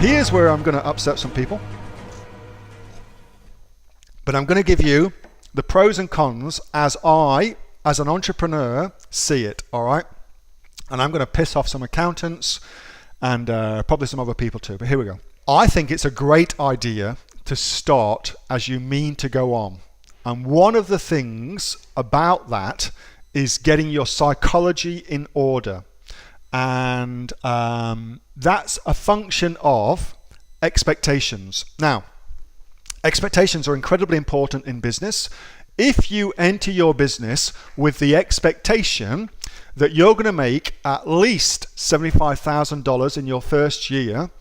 Here's where I'm going to upset some people. But I'm going to give you the pros and cons as I, as an entrepreneur, see it, all right? And I'm going to piss off some accountants and probably some other people too, but here we go. I think it's a great idea to start as you mean to go on. And one of the things about that is getting your psychology in order. And that's a function of expectations. Now, expectations are incredibly important in business. If you enter your business with the expectation that you're going to make at least $75,000 in your first year,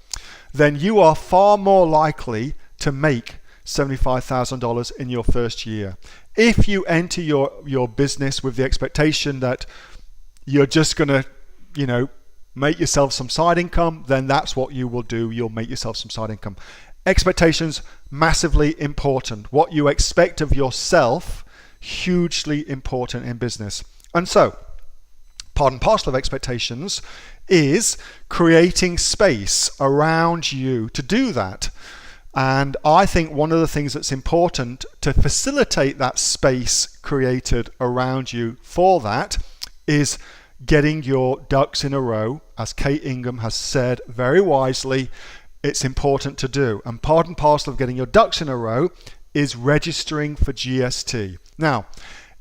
then you are far more likely to make $75,000 in your first year. If you enter your business with the expectation that you're just going to, make yourself some side income, then that's what you will do. You'll make yourself some side income. Expectations, massively important. What you expect of yourself, hugely important in business. And so, part and parcel of expectations is creating space around you to do that. And I think one of the things that's important to facilitate that space created around you for that is getting your ducks in a row. As Kate Ingham has said very wisely, it's important to do. And part and parcel of getting your ducks in a row is registering for GST. Now,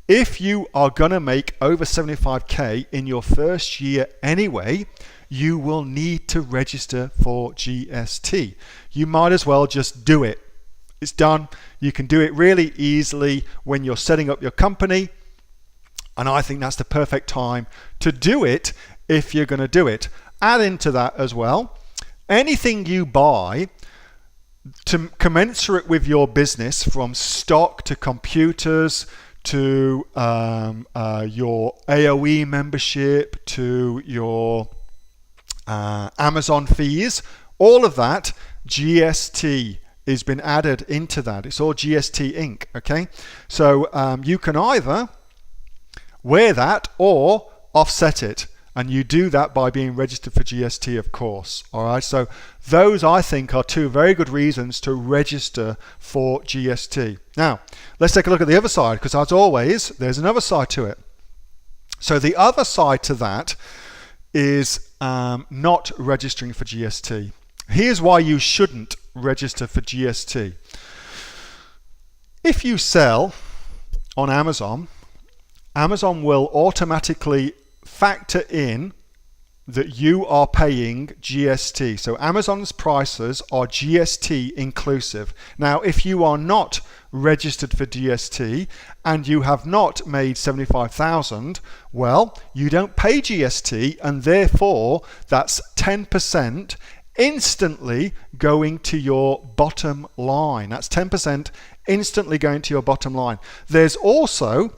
if you are going to make over 75K in your first year anyway, you will need to register for GST. You might as well just do it. It's done. You can do it really easily when you're setting up your company. And I think that's the perfect time to do it if you're going to do it. Add into that as well, anything you buy to commensurate with your business, from stock to computers to your AOE membership to your Amazon fees, all of that, GST has been added into that. It's all GST Inc. Okay, so you can either wear that or offset it. And you do that by being registered for GST, of course. All right. So those, I think, are two very good reasons to register for GST. Now, let's take a look at the other side, because as always, there's another side to it. So the other side to that is not registering for GST. Here's why you shouldn't register for GST. If you sell on Amazon, Amazon will automatically factor in that you are paying GST. So Amazon's prices are GST inclusive. Now, if you are not registered for GST and you have not made 75,000, well, you don't pay GST, and therefore that's 10% instantly going to your bottom line. That's 10% instantly going to your bottom line. There's also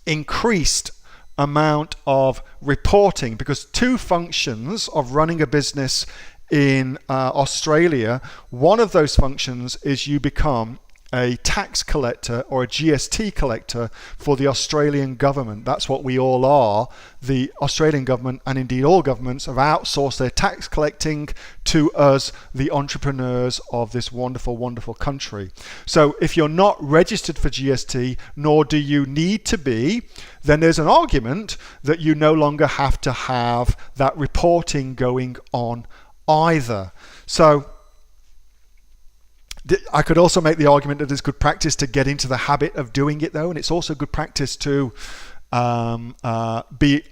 increased amount of reporting, because two functions of running a business in Australia, one of those functions is you become a tax collector or a GST collector for the Australian government. That's what we all are. The Australian government, and indeed all governments, have outsourced their tax collecting to us, the entrepreneurs of this wonderful, wonderful country. So if you're not registered for GST, nor do you need to be, then there's an argument that you no longer have to have that reporting going on either. So I could also make the argument that it's good practice to get into the habit of doing it, though, and it's also good practice to be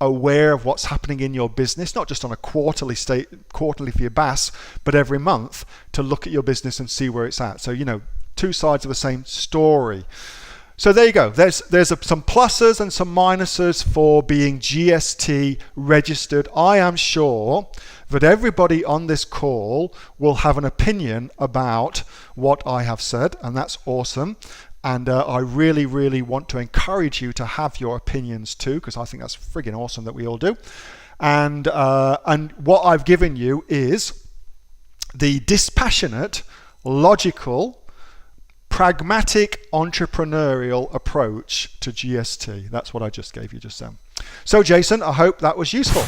aware of what's happening in your business, not just on a quarterly for your BAS, but every month to look at your business and see where it's at. So, two sides of the same story. So there you go. There's some pluses and some minuses for being GST registered. I am sure that everybody on this call will have an opinion about what I have said, and that's awesome. And I really, really want to encourage you to have your opinions too, because I think that's friggin' awesome that we all do. And what I've given you is the dispassionate, logical, pragmatic, entrepreneurial approach to GST. That's what I just gave you just then. So Jason, I hope that was useful.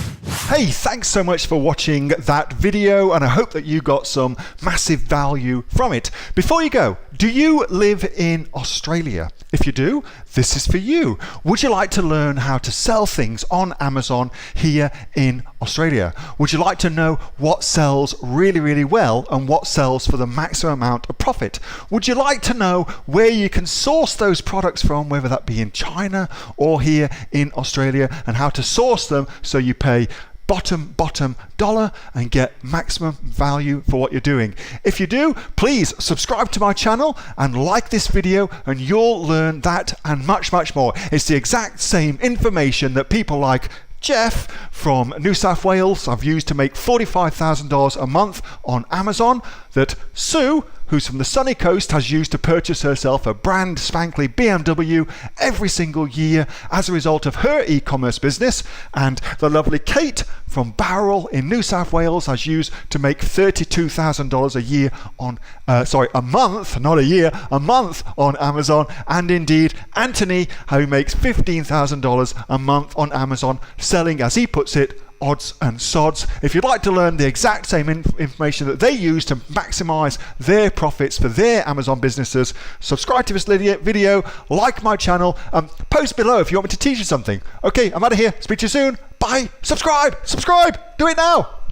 Hey, thanks so much for watching that video, and I hope that you got some massive value from it. Before you go, do you live in Australia? If you do, this is for you. Would you like to learn how to sell things on Amazon here in Australia? Would you like to know what sells really, really well and what sells for the maximum amount of profit? Would you like to know where you can source those products from, whether that be in China or here in Australia, and how to source them so you pay bottom dollar and get maximum value for what you're doing? If you do, please subscribe to my channel and like this video, and you'll learn that and much more. It's the exact same information that people like Jeff from New South Wales have used to make $45,000 a month on Amazon, that Sue, who's from the sunny coast, has used to purchase herself a brand spankly BMW every single year as a result of her e-commerce business, and the lovely Kate from Bowral in New South Wales has used to make $32,000 a year on a month, not a year, a month on Amazon, and indeed Anthony, who makes $15,000 a month on Amazon, selling, as he puts it, odds and sods. If you'd like to learn the exact same information that they use to maximize their profits for their Amazon businesses, subscribe to this video, like my channel, post below if you want me to teach you something. Okay, I'm out of here. Speak to you soon. Bye. Subscribe. Do it now.